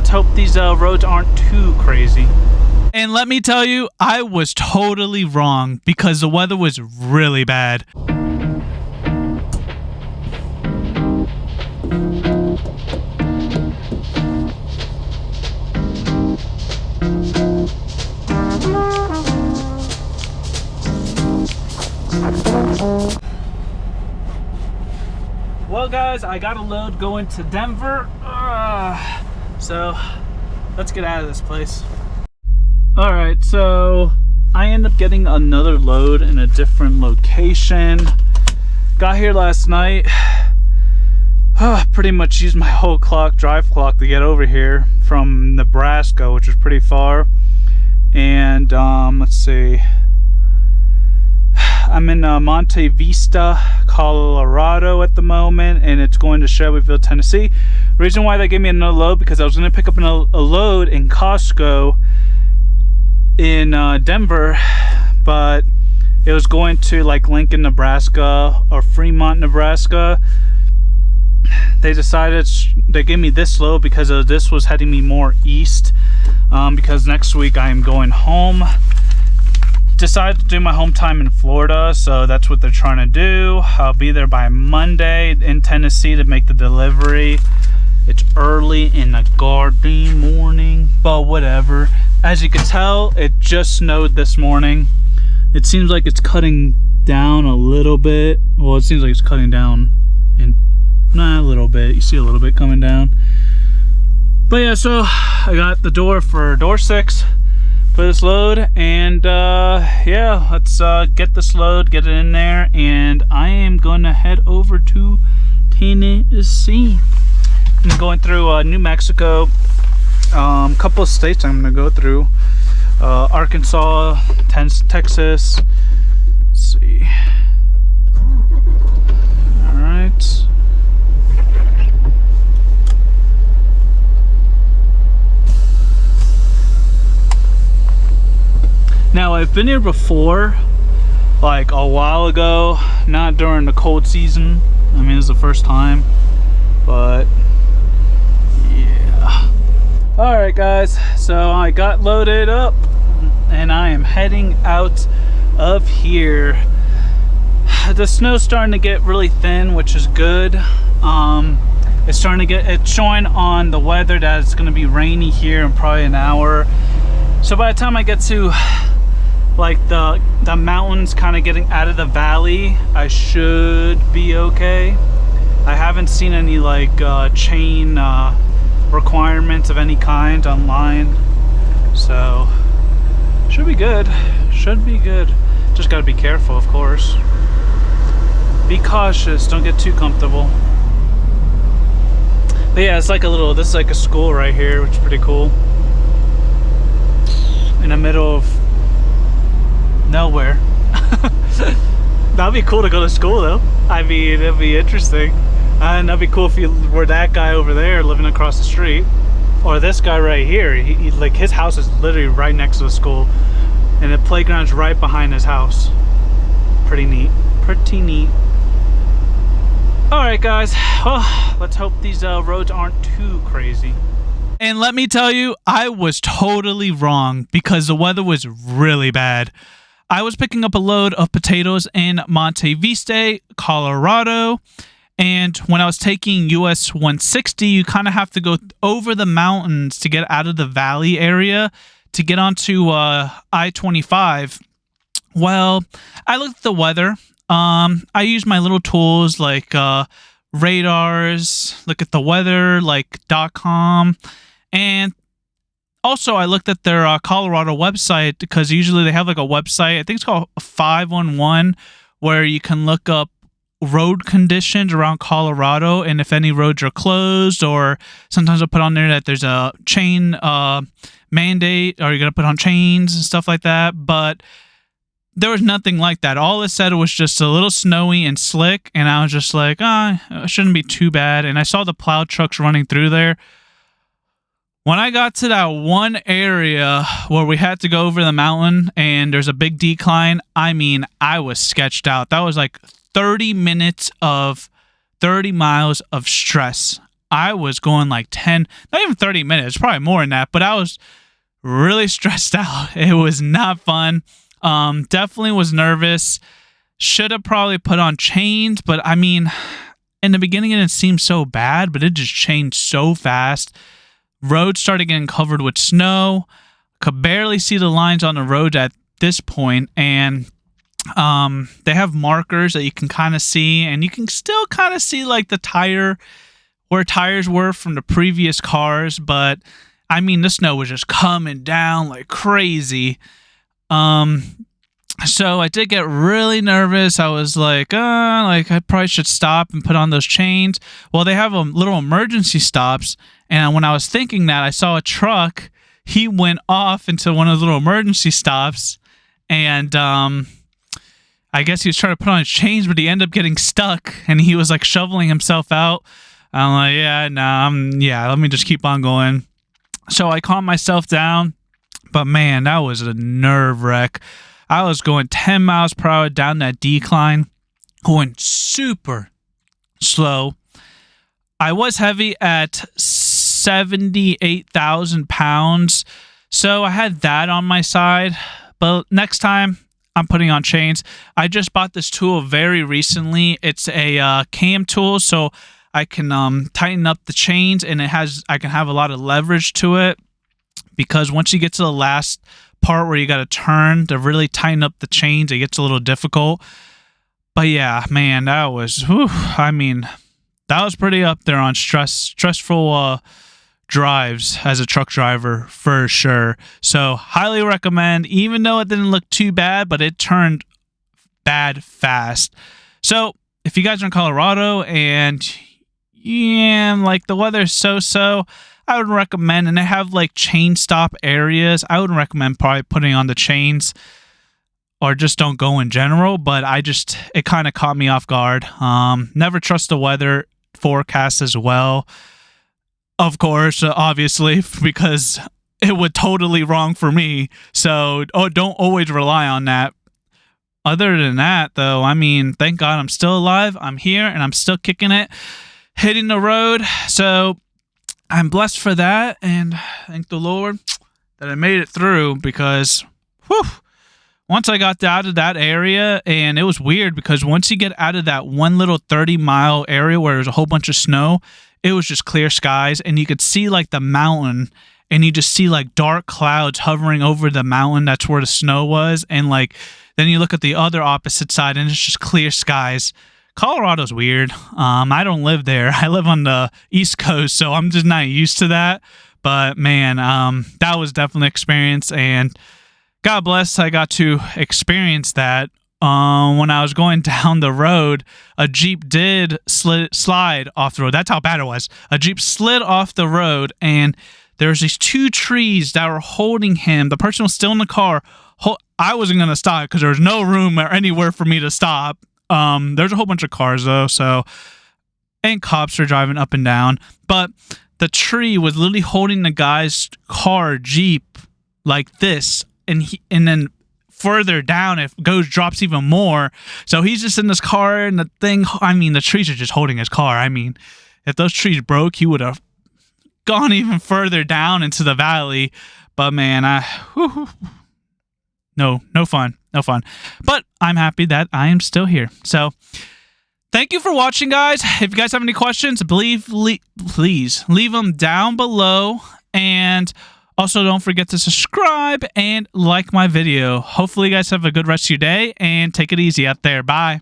let's hope these roads aren't too crazy. And let me tell you, I was totally wrong because the weather was really bad. Well guys, I got a load going to Denver, so let's get out of this place. Alright, so I ended up getting another load in a different location. Got here last night, pretty much used my whole drive clock to get over here from Nebraska, which is pretty far. And let's see, I'm in Monte Vista, Colorado at the moment, and it's going to Shelbyville, Tennessee. Reason why they gave me another load, because I was going to pick up a load in Costco in Denver, but it was going to like Lincoln, Nebraska or Fremont, Nebraska. They decided they gave me this load because this was heading me more east, because next week I am going home. Decided to do my home time in Florida, so that's what they're trying to do. I'll be there by Monday in Tennessee to make the delivery. It's early in the goddamn morning, but whatever. As you can tell, it just snowed this morning. It seems like it's cutting down a little bit. Well, it seems like it's cutting down a little bit. You see a little bit coming down. But yeah, so I got the door for door 6 for this load, and yeah, let's get this load, get it in there, and I am gonna head over to Tennessee. I'm going through New Mexico, couple of states I'm gonna go through, Arkansas, Texas. Let's see. All right. Now, I've been here before, like a while ago, not during the cold season. I mean, it's the first time, but yeah. All right, guys, so I got loaded up and I am heading out of here. The snow's starting to get really thin, which is good. It's showing on the weather that it's gonna be rainy here in probably an hour. So by the time I get to like the mountains kind of getting out of the valley, I should be okay. I haven't seen any like chain requirements of any kind online, so should be good. Should be good. Just got to be careful, of course. Be cautious, don't get too comfortable. But yeah, it's like this is like a school right here, which is pretty cool, in the middle of nowhere. That'd be cool to go to school though. I mean, it'd be interesting. And that'd be cool if you were that guy over there living across the street, or this guy right here. He like, his house is literally right next to the school, and the playground's right behind his house. Pretty neat. Pretty neat. All right, guys. Well, let's hope these roads aren't too crazy. And let me tell you, I was totally wrong because the weather was really bad. I was picking up a load of potatoes in Monte Vista, Colorado, and when I was taking US 160, you kind of have to go over the mountains to get out of the valley area to get onto I-25. Well, I looked at the weather. I used my little tools like radars, look at the weather, like .com, and also I looked at their Colorado website, because usually they have like a website, I think it's called 511, where you can look up road conditions around Colorado and if any roads are closed, or sometimes I'll put on there that there's a chain mandate, or you're gonna put on chains and stuff like that. But there was nothing like that. All it said was just a little snowy and slick, and I was just like, it shouldn't be too bad. And I saw the plow trucks running through there. When I got to that one area where we had to go over the mountain and there's a big decline, I mean, I was sketched out. That was like 30 minutes of 30 miles of stress. I was going like 10, not even 30 minutes, probably more than that, but I was really stressed out. It was not fun. Definitely was nervous. Should have probably put on chains, but I mean, in the beginning it didn't seem so bad, but it just changed so fast. Roads started getting covered with snow. Could barely see the lines on the road at this point, and they have markers that you can kind of see, and you can still kind of see like the tire, where tires were from the previous cars, but I mean, the snow was just coming down like crazy. So I did get really nervous. I was like I probably should stop and put on those chains. Well, they have a little emergency stops, and when I was thinking that, I saw a truck. He went off into one of the little emergency stops, and I guess he was trying to put on his chains, but he ended up getting stuck, and he was like shoveling himself out. I'm like, let me just keep on going. So I calmed myself down, but man, that was a nerve wreck. I was going 10 miles per hour down that decline, going super slow. I was heavy at 78,000 pounds, so I had that on my side. But next time, I'm putting on chains. I just bought this tool very recently. It's a cam tool, so I can tighten up the chains, and I can have a lot of leverage to it, because once you get to the last part where you got to turn to really tighten up the chains, it gets a little difficult. But yeah, man, that was pretty up there on stressful drives as a truck driver for sure. So highly recommend, even though it didn't look too bad, but it turned bad fast. So if you guys are in Colorado and like the weather's so, I would recommend, and they have like chain stop areas, I would recommend probably putting on the chains, or just don't go in general. But it kind of caught me off guard. Never trust the weather forecast as well, of course, obviously, because it would totally wrong for me. So don't always rely on that. Other than that, though, I mean, thank God I'm still alive. I'm here and I'm still kicking it, hitting the road. So I'm blessed for that, and thank the Lord that I made it through, because once I got out of that area, and it was weird because once you get out of that one little 30-mile area where there's a whole bunch of snow, it was just clear skies, and you could see like the mountain, and you just see like dark clouds hovering over the mountain. That's where the snow was, and like then you look at the other opposite side, and it's just clear skies. Colorado's weird. I don't live there. I live on the East Coast, so I'm just not used to that. But man, that was definitely an experience, and God bless, I got to experience that. When I was going down the road, a Jeep did slide off the road. That's how bad it was. A Jeep slid off the road, and there's these two trees that were holding him. The person was still in the car. I wasn't going to stop because there was no room or anywhere for me to stop. There's a whole bunch of cars though, and cops are driving up and down, but the tree was literally holding the guy's car, Jeep, like this, and then further down it drops even more. So he's just in this car, and the trees are just holding his car. I mean, if those trees broke, he would have gone even further down into the valley. But man, no fun. But I'm happy that I am still here. So thank you for watching, guys. If you guys have any questions, please leave them down below. And also don't forget to subscribe and like my video. Hopefully you guys have a good rest of your day, and take it easy out there. Bye.